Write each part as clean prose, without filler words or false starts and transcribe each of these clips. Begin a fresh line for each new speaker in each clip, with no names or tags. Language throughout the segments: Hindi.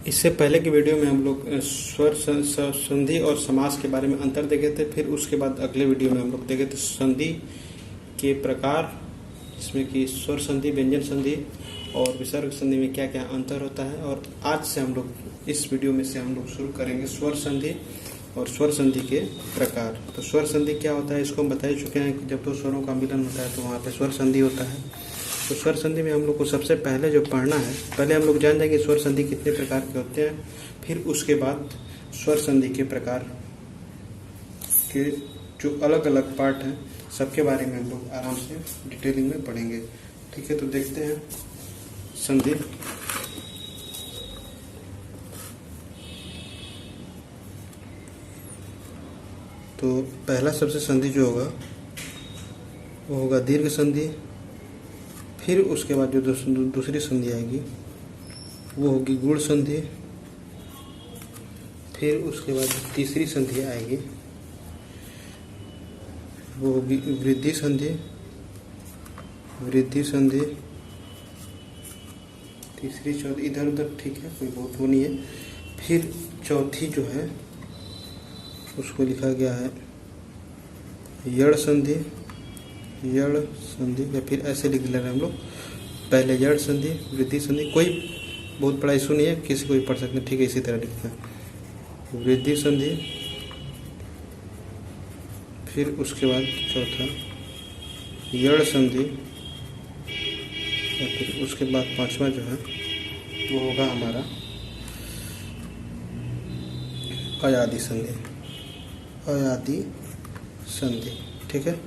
इससे पहले की वीडियो में हम लोग स्वर संधि और समास के बारे में अंतर देखे थे। फिर उसके बाद अगले वीडियो में हम लोग देखे थे संधि के प्रकार, जिसमें कि स्वर संधि, व्यंजन संधि और विसर्ग संधि में क्या क्या अंतर होता है। और आज से हम लोग इस वीडियो में से हम लोग शुरू करेंगे स्वर संधि और स्वर संधि के प्रकार। तो स्वर संधि क्या होता है इसको हम बता ही चुके हैं कि जब दो स्वरों का मिलन होता है तो वहाँ पे स्वर संधि होता है। तो स्वर संधि में हम लोग को सबसे पहले जो पढ़ना है, पहले हम लोग जान जाएंगे स्वर संधि कितने प्रकार के होते हैं, फिर उसके बाद स्वर संधि के प्रकार के जो अलग अलग पार्ट हैं सबके बारे में हम लोग आराम से डिटेलिंग में पढ़ेंगे। ठीक है, तो देखते हैं संधि। तो पहला सबसे संधि जो होगा वो होगा दीर्घ संधि। फिर उसके बाद जो दूसरी संधि आएगी वो होगी गुण संधि। फिर उसके बाद तीसरी संधि आएगी वो होगी वृद्धि संधि। वृद्धि संधि तीसरी, चौथी, इधर उधर ठीक है, कोई बहुत वो नहीं है। फिर चौथी जो है उसको लिखा गया है यड़ संधि। यड़ संधि या फिर ऐसे लिख ले रहे हैं हम लोग, पहले यड़ संधि, वृद्धि संधि। कोई बहुत बड़ा इशू नहीं है, किसी को भी पढ़ सकते हैं। ठीक है, इसी तरह लिखते हैं वृद्धि संधि। फिर उसके बाद चौथा यड़ संधि और फिर उसके बाद पांचवा जो है वो होगा हमारा अयादि संधि। अयादि संधि। ठीक है,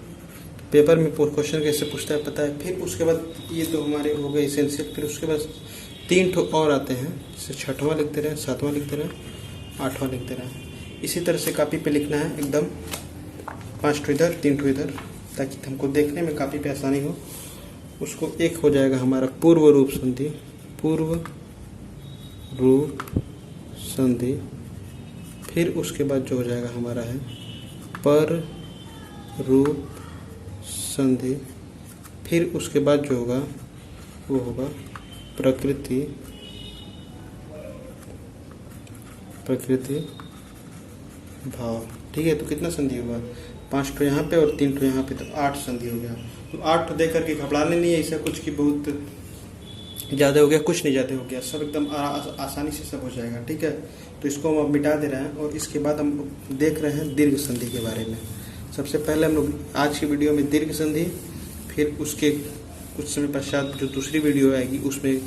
पेपर में क्वेश्चन कैसे पूछता है पता है। फिर उसके बाद ये तो हमारे हो गए इसेंशियल। फिर उसके बाद 3 ठो और आते हैं, जैसे छठवां लिखते रहे, सातवां लिखते रहे, आठवां लिखते रहे। इसी तरह से कॉपी पे लिखना है एकदम, 5 ठो इधर, 3 ठो इधर, ताकि हमको देखने में कॉपी पे आसानी हो। उसको एक हो जाएगा हमारा पूर्व रूप संधि। पूर्व रूप संधि। फिर उसके बाद जो हो जाएगा हमारा है पर रूप संधि। फिर उसके बाद जो होगा वो होगा प्रकृति भाव। ठीक है, तो कितना संधि होगा? 5 ठो यहाँ पे और 3 ठो यहाँ पे, तो 8 संधि हो गया। तो 8 ठो दे करके घबराने नहीं है ऐसा कुछ कि बहुत ज़्यादा हो गया, कुछ नहीं ज़्यादा हो गया, सब एकदम आसानी से सब हो जाएगा। ठीक है, तो इसको हम अब मिटा दे रहे हैं और इसके बाद हम देख रहे हैं दीर्घ संधि के बारे में। सबसे पहले हम लोग आज की वीडियो में दीर्घ संधि, फिर उसके कुछ समय पश्चात जो दूसरी वीडियो आएगी उसमें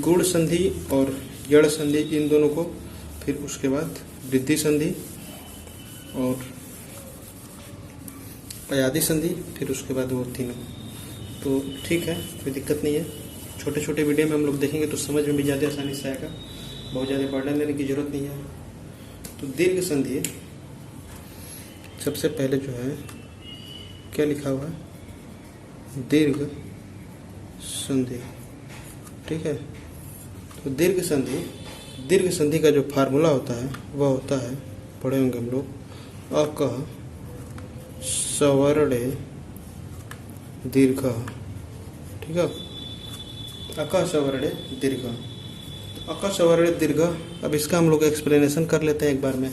गुण संधि और यड़ संधि, इन दोनों को। फिर उसके बाद वृद्धि संधि और अयादि संधि। फिर उसके बाद वो तीनों। तो ठीक है, कोई दिक्कत नहीं है। छोटे छोटे वीडियो में हम लोग देखेंगे तो समझ में भी ज़्यादा आसानी से आएगा, बहुत ज़्यादा पढ़ने लेने की जरूरत नहीं है। तो दीर्घ संधि सबसे पहले जो है क्या लिखा हुआ है, दीर्घ संधि। ठीक है, तो दीर्घ संधि का जो फार्मूला होता है वह होता है, पढ़े होंगे हम लोग, अकः सवर्णे दीर्घ। ठीक है, अकः सवर्णे दीर्घ। अकः सवर्णे दीर्घ। अब इसका हम लोग एक्सप्लेनेशन कर लेते हैं एक बार में।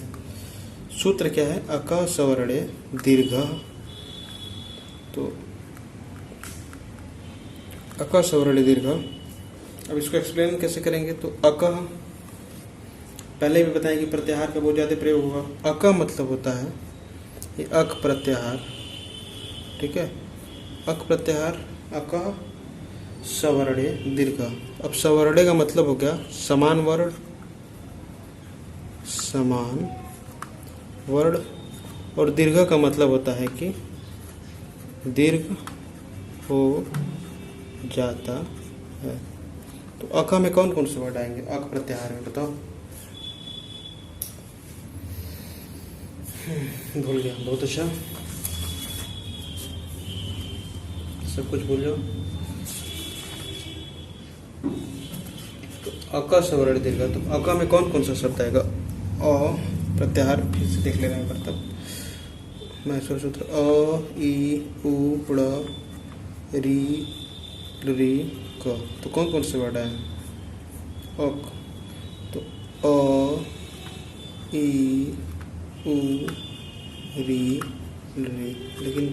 सूत्र क्या है? अकः सवर्णे दीर्घ। तो अकः सवर्णे दीर्घ, अब इसको एक्सप्लेन कैसे करेंगे? तो अकः, पहले भी बताएं कि प्रत्याहार का बहुत ज़्यादा प्रयोग होगा। अकः मतलब होता है ये अक प्रत्याहार। ठीक है, अक प्रत्याहार, अकः सवर्णे दीर्घ। अब सवर्णे का मतलब हो गया समान वर्ण, समान वर्ण। और दीर्घ का मतलब होता है कि दीर्घ हो जाता है। तो अक में कौन कौन से वर्ड आएंगे अक प्रत्याहार में, बताओ? भूल गया, बहुत अच्छा, सब कुछ भूल जाओ। तो अक सवर्ण दीर्घ, तो अक में कौन कौन सा शब्द आएगा? अ प्रत्याहार, फिर से देख ले रहे हैं मतलब मैं सूत्र अ ई उ री री क। तो कौन कौन से वर्ड आए? अक। अ ई उ री री, लेकिन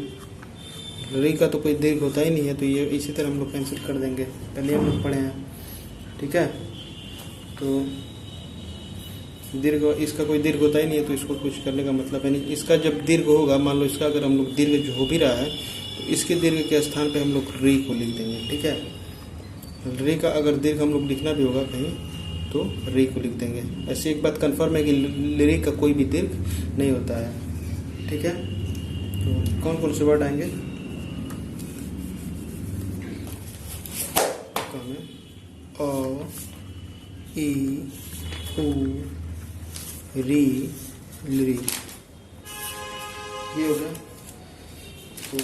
री का तो कोई दीर्घ होता ही नहीं है, तो ये इसी तरह हम लोग कैंसिल कर देंगे, पहले हम लोग पढ़े हैं। ठीक है, तो दीर्घ, इसका कोई दीर्घ होता ही नहीं है, तो इसको कुछ करने का मतलब है नहीं। इसका जब दीर्घ होगा, मान लो इसका अगर हम लोग दीर्घ जो हो भी रहा है, तो इसके दीर्घ के स्थान पे हम लोग री को लिख देंगे। ठीक है, री का अगर दीर्घ हम लोग लिखना भी होगा कहीं, तो री को लिख देंगे। ऐसी एक बात कंफर्म है कि री का कोई भी दीर्घ नहीं होता है। ठीक है, तो कौन कौन से वर्ड आएंगे? अ ई उ री ली, ये हो गया। तो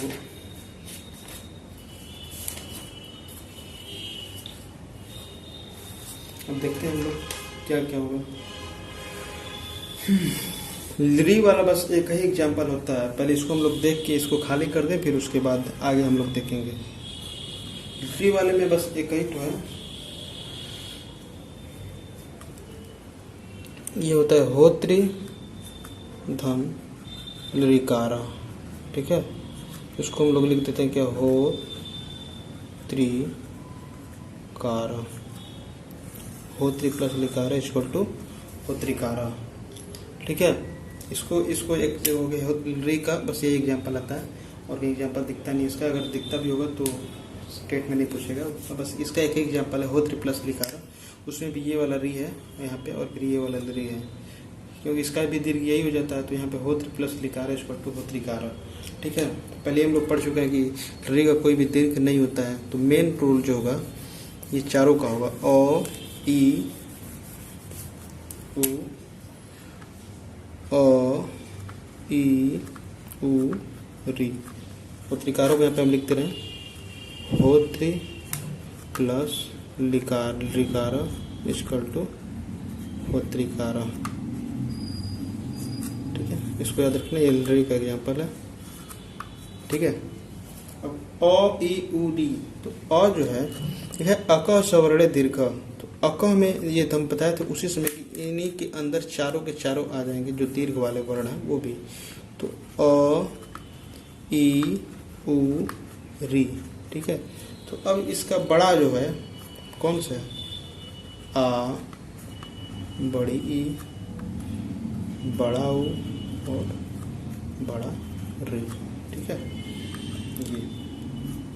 अब देखते हैं हम लोग क्या क्या होगा। ली वाला बस एक ही एग्जाम्पल होता है, पहले इसको हम लोग देख के इसको खाली कर दें, फिर उसके बाद आगे हम लोग देखेंगे। ली वाले में बस एक ही तो है, ये होता है होत्री धम लिकारा। ठीक है, इसको हम लोग लिख देते हैं क्या, हो त्रिकारा। होत्री प्लस लिकारा इक्वल टू होत्रिकारा। ठीक है, इसको एक जो हो गया री का, बस ये एग्जाम्पल आता है और कोई एग्जाम्पल दिखता नहीं इसका। अगर दिखता भी होगा तो स्टेट में नहीं पूछेगा, तो बस इसका एक ही एग्जाम्पल है होत्री प्लस लिकारा। उसमें भी ये वाला री है यहाँ पे, और फिर ये वाला री है, क्योंकि इसका भी दीर्घ यही हो जाता है, तो यहाँ पे होत्र प्लस लिकारा इक्वल टू होत्रिकारा। ठीक है, पहले हम लोग पढ़ चुके हैं कि री का कोई भी दीर्घ नहीं होता है। तो मेन रूल जो होगा ये चारों का होगा, अ ई उ अ ई उ री। होत्रिकारों को यहाँ पे हम लिखते रहे, होत्री प्लस लिकारा इक्वल टू होत्रिकारा। ठीक है, इसको याद रखना, ये री का एग्जाम्पल है। ठीक है, अब अ ई उ डी, तो अ जो है यह है अक सवर्ण दीर्घ। तो अक में ये हम बताया था उसी समय कि इन्हीं के अंदर चारों के चारों आ जाएंगे जो दीर्घ वाले वर्ण हैं वो भी। तो अ ई उ री। ठीक है, तो अब इसका बड़ा जो है कौन सा है, आ, बड़ी ई, बड़ा उ और बड़ा री। ठीक है, ये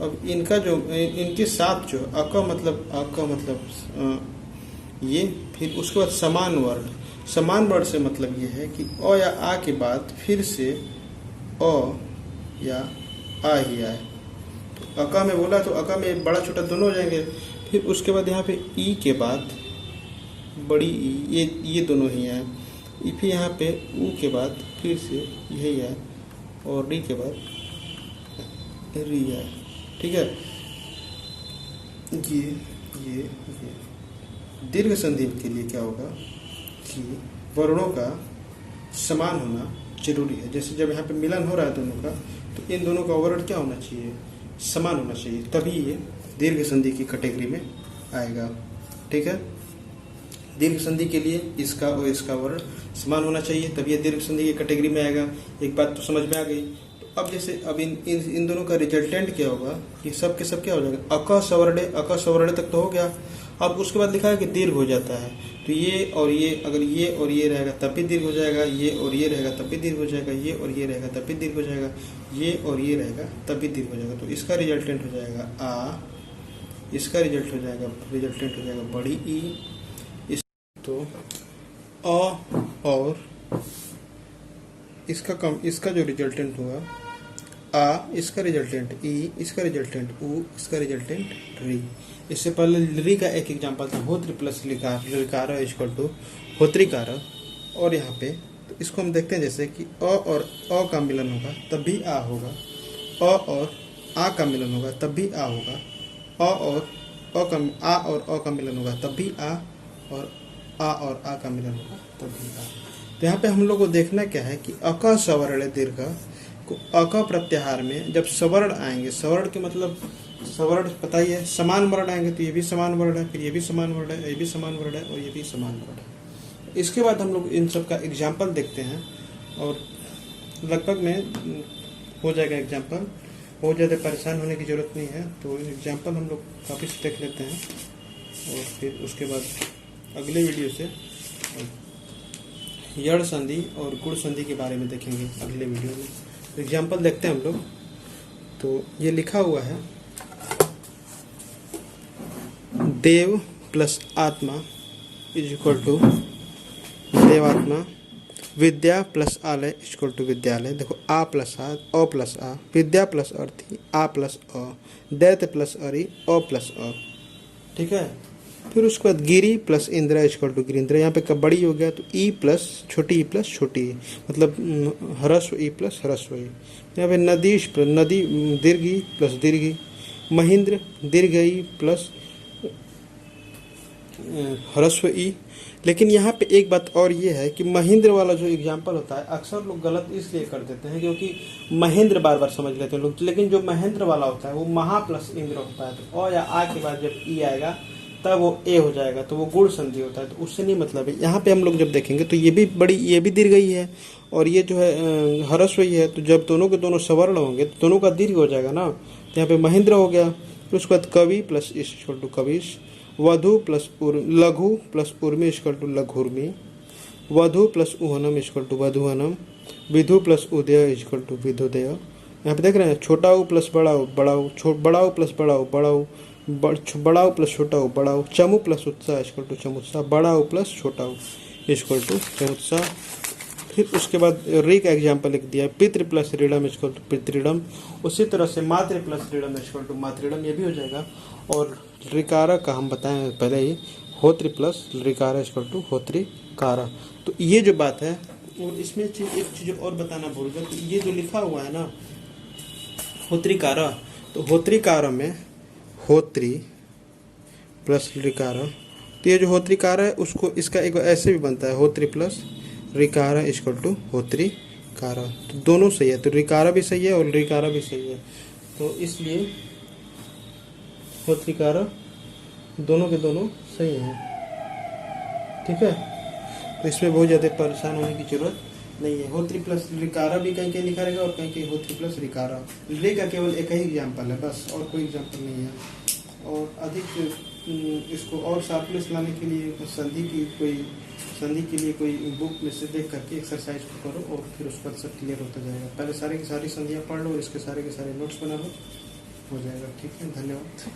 अब इनका जो इनके साथ जो अ मतलब ये, फिर उसके बाद समान वर्ण। समान वर्ण से मतलब ये है कि अ या आ के बाद फिर से अ या आ ही आए। तो अका में बोला तो अका में बड़ा छोटा दोनों हो जाएंगे। फिर उसके बाद यहाँ पे ई के बाद बड़ी ई, ये दोनों ही आए। फिर यहाँ पे ऊ के बाद फिर से यही आए, और री के बाद री आए। ठीक है, ये दीर्घ संधि के लिए क्या होगा कि वर्णों का समान होना जरूरी है। जैसे जब यहाँ पे मिलन हो रहा है दोनों का, तो इन दोनों का वर्ण क्या होना चाहिए, समान होना चाहिए, तभी ये दीर्घ संधि की कैटेगरी में आएगा। ठीक है, दीर्घ संधि के लिए इसका और इसका वर्ण समान होना चाहिए, तभी ये दीर्घ संधि की कैटेगरी में आएगा। एक बात तो समझ में आ गई। तो अब जैसे अब इन दोनों का रिजल्टेंट क्या होगा कि सब के सब क्या हो जाएगा, अक सवर्ण तक तो हो गया। अब उसके बाद लिखा है कि दीर्घ हो जाता है, तो ये और ये, अगर ये और ये रहेगा तब भी दीर्घ हो जाएगा, ये और ये रहेगा तब भी दीर्घ हो जाएगा, ये और ये रहेगा तब भी दीर्घ हो जाएगा, ये और ये रहेगा तब भी दीर्घ हो जाएगा। तो इसका रिजल्टेंट हो जाएगा आ, इसका रिजल्टेंट हो जाएगा बड़ी ई। तो अ और इसका जो रिजल्टेंट होगा आ, इसका रिजल्टेंट ई, इसका रिजल्टेंट उ, इसका रिजल्टेंट री। इससे पहले री का एक एग्जांपल था होत्र प्लस लिकारा इक्वल टू होत्रिकारा। और यहाँ पे तो इसको हम देखते हैं जैसे कि अ और अ का मिलन होगा तब भी आ होगा, अ और आ का मिलन होगा तब भी आ होगा, आ और अ का मिलन होगा तब भी आ, और आ का मिलन होगा तब भी आ। तो यहाँ पे हम लोग को देखना क्या है कि अक सवर्ण दीर्घ को अक प्रत्याहार में जब सवर्ण आएंगे, सवर्ण के मतलब सवर्ण पता ही है, समान वर्ण आएंगे तो ये भी समान वर्ण है, फिर ये भी समान वर्ण है, ये भी समान वर्ण है और ये भी समान वर्ण है। इसके बाद हम लोग इन सब का एग्जाम्पल देखते हैं और लगभग में हो जाएगा एग्जाम्पल, बहुत ज़्यादा परेशान होने की ज़रूरत नहीं है। तो एग्जाम्पल हम लोग काफ़ी से देख लेते हैं और फिर उसके बाद अगले वीडियो से यड़ संधि और गुण संधि के बारे में देखेंगे अगले वीडियो में। एग्जाम्पल देखते हैं हम लोग। तो ये लिखा हुआ है देव प्लस आत्मा इज इक्वल टू देवात्मा, विद्या प्लस आलय इज इक्वल टू विद्यालय। देखो आ प्लस आ, अ प्लस आ, विद्या प्लस अर्थी, आ प्लस अ, दैत्य प्लस अरि, अ प्लस अ। ठीक है। फिर उसके बाद गिरी प्लस इंद्र इज इक्वल टू गिरिंद्र। यहाँ पे कब बड़ी हो गया तो ई प्लस छोटी ई प्लस छोटी ई, मतलब ह्रस्व ई प्लस ह्रस्व ई। यहाँ पे नदीश नदी दीर्घ ई प्लस दीर्घ ई, महेंद्र दीर्घ ई प्लस ह्रस्व ई। लेकिन यहाँ पे एक बात और ये है कि महेंद्र वाला जो एग्जाम्पल होता है अक्सर लोग गलत इसलिए कर देते हैं क्योंकि महेंद्र बार बार समझ लेते हैं लोग, लेकिन जो महेंद्र वाला होता है वो महा प्लस इंद्र होता है। तो अ या आ के बाद जब ई आएगा तब वो ए हो जाएगा, तो वो गुण संधि होता है। तो उससे नहीं मतलब है। यहाँ पे हम लोग जब देखेंगे तो ये भी बड़ी, ये भी दीर्घ ही है और ये जो है ह्रस्व ही है। तो जब दोनों के दोनों सवर्ण होंगे तो दोनों का दीर्घ हो जाएगा ना। तो यहाँ पे महेंद्र हो गया। फिर उसके बाद कवि प्लस इक्वल टू कविश, वधु प्लस लघु प्लस उर्मी इक्वल टू लघुर्मी, वधु प्लस उहनम इक्वल टू वधुहनम, विधु प्लस उदय इक्वल टू विधुदय। यहाँ पे देख रहे हैं छोटा ऊ प्लस बड़ा ऊ बड़ाऊ, बड़ा ऊ प्लस बड़ाऊ बड़ाऊ, बड़ाऊ प्लस छोटा ऊ बड़ाऊ, चमू प्लस उत्साह इक्वल टू चमुत्साह, बड़ा ऊ प्लस छोटा ऊ इक्वल टू चमुत्साह। फिर उसके बाद री का एग्जाम्पल लिख दिया, पितृ प्लस ऋणम इक्वल टू पितृडम। उसी तरह से मातृ प्लस ऋणम इक्वल टू मातृडम, ये भी हो जाएगा। और ऋकारा का हम बताएं पहले ही, होत्र प्लस ऋकारा इक्वल टू होत्रिकारा। तो ये जो बात है, और इसमें एक चीज़ और बताना भूल गया, तो ये जो लिखा हुआ है ना होत्रिकारा, तो होत्रिकारा में होत्री प्लस ऋकारा, तो ये जो होत्रिकारा है उसको इसका एक ऐसे भी बनता है होत्री प्लस ऋकारा इक्वल टू होत्रिकारा। तो दोनों सही है, तो ऋकारा भी सही है और ऋकारा भी सही है। तो इसलिए होत्रिकारा दोनों के दोनों सही हैं। ठीक है। तो इसमें बहुत ज़्यादा परेशान होने की जरूरत नहीं है। होत्री प्लस ऋकारा भी कहीं कहीं लिखा रहेगा और कहीं कहीं होत्री प्लस ऋकारा। रे का केवल एक ही एग्जाम्पल है बस, और कोई एग्जाम्पल नहीं है। और अधिक इसको और शार्पनेस लाने के लिए संधि के लिए कोई बुक में से देख करके एक्सरसाइज को करो और फिर उस पर सब क्लियर होता जाएगा। पहले सारी की सारी संधियाँ पढ़ लो, इसके सारे के सारे नोट्स बना लो, हो जाएगा। ठीक है, धन्यवाद।